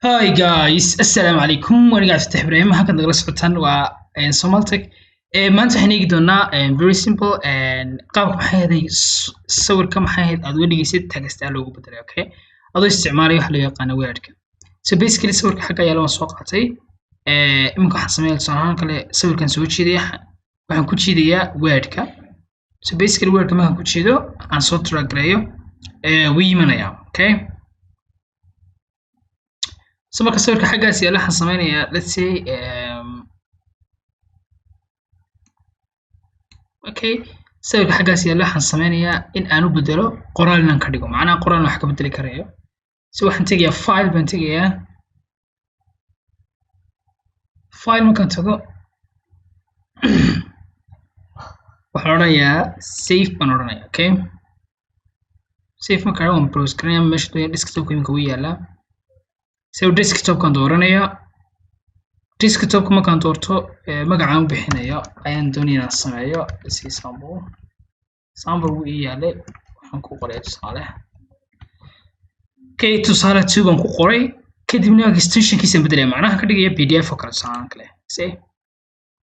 Hi guys, assalaamu calaykum. Wanigaa Fattax Ibraahim halkan nagala socotaan waa Somaltech. Maanta waxaan eegi doonaa very simple qaabka maxay ahayd sawirka maxay ahayd aad uga dhigaysid text loogu bedelay, okay? Adoo isticmaalaya waxa loo yaqaan wordka. So basically sawirka xagga ayaa loo soo qaatay. Iminka waxaan sameeyaa tusaale kale sawirkan soo jeedaya waxaan ku jiidayaa wordka. So basically wordka markaan ku jiido aan soo drag gareeyo wuu imanaya, okay? So marka sawirka xaggaas yaala waxaan sameeyaa let's say okay sawirka xaggaas yaala waxaan sameeyaa in aan u bedelo qoraal inaan ka dhigo macnaha qoraal wax ka bedeli karayo. So waxaan tagayaa file baan tagayaa file markaan tago waxaan odhanayaa save baan odhanayaa, okay? Save markaan waan browse garanayaa meesha desktop-ka imika wuu yaalaa. So desktop kan dooranaya desktop ka markaan doorto magacaan u bixinayo ayaan doonayaa sameeyo si sample uu yaalay waxaan ku qoray tusaale okay tusaale 2 baan ku qoray kadibna extension kiisa bedelay macnaha ka dhigaya pdf oo kale tusaale kale see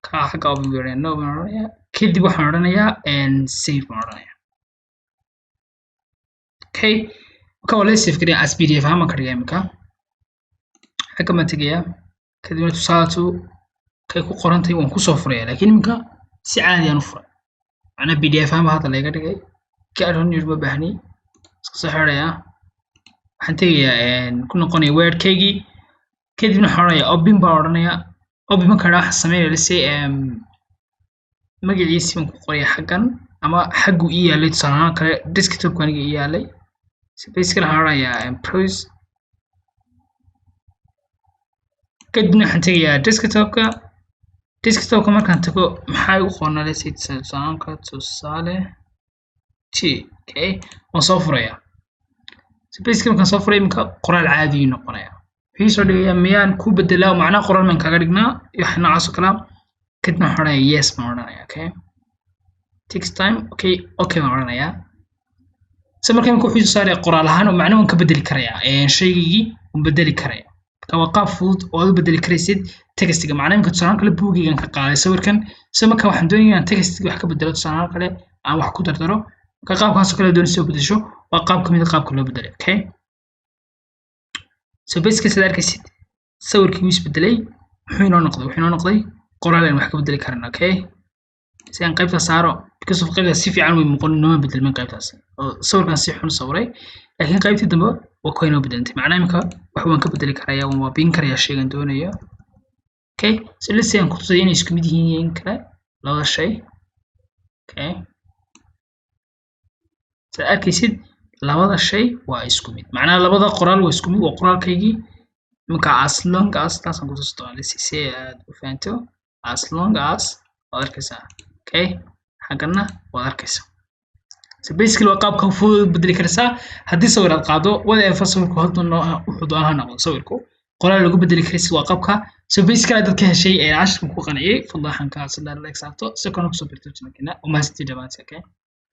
ka xagga ugu yeeray no baan oranayaa kadib waxaan oranayaa save baan oranayaa okay ka wala save kariya as pdf ama ka dhigaya imika xagga ma tagayaa kadibna tusaale kay ku qorantay waan ku soo furaya laakiin imika si caadi aan u furay macna pdf ama hadda laga dhigay gaadhoon ma baahni iska soo xiraya waxaan tagayaa ku noqonaya wordkaygi kadibna waxaan oranayaa open baan oranayaa open marka waxaan sameeyaa let's say magaciisa waan ku qorayaa xaggan ama xaggu ii yaalay tusaale kale desktop kan ii yaalay si basically waxaan oranayaa browse kadibna waxaan tagayaa desktop-ka markaan tago maxay u qornaa let's say tusaale t okay waan soo furayaa so basically markaan soo furay imika qoraal caadi ii noqonaya wixii soo dhigayaa miyaan ku bedelaa macnaha qoraal man kaga dhignaa iyo wax noocaas oo kale kadibna waxaan oranayaa yes baan oranayaa, okay? Takes time, okay baan oranayaa so markaan imika wuxuu saaray qoraal ahaan oo macnaha waan ka bedeli karayaa shaygii waan bedeli karayaa waa qaab fudud oo aad u bedeli karaysid textiga macnaha imika tusaale kale buugigan ka qaaday sawirkan so marka waxaan doonayaa in textiga wax ka bedelo tusaale kale aan wax ku dardaro marka qaabkaas oo kale doonayso bedesho waa qaab kamid ah qaabka loo bedelo, okay? So basically sida arkaysid sawirkii wuu isbedelay wuxuu inoo noqday qoraal aan wax ka bedeli karin, okay? si aan qaybta saaro because of qaybta si fiican way muuqan noo bedelmin qaybtaas oo sawirkan si xun sawray laakiin qaybtii dambe waa ku inoo bedelantay macnaha imika wax waan ka bedeli karayaa waan waabin karayaa shaygan doonayo, okay? So let's say aan ku tusay inay isku mid yihiin kale labada shay, okay? So arkaysid labada shay waa isku mid macnaha labada qoraal waa isku mid waa qoraalkaygii imika as long as taasaan ku tusto let's say aad u fahanto as long as waad arkaysaa, okay? xaggana waad arkaysaa so basically waa qaabka fudud bedeli karaysaa haddii sawir aad qaado whatever sawirku wuxuu doonaa ha noqdo sawirku qoraal lagu bedeli karaysid waa qaabka so basically dadka heshay cashirkan ku qanciyay fadlan ka sidaan like saarto si koona kusoo birto channelkeena uma hastii dhamaantii, okay?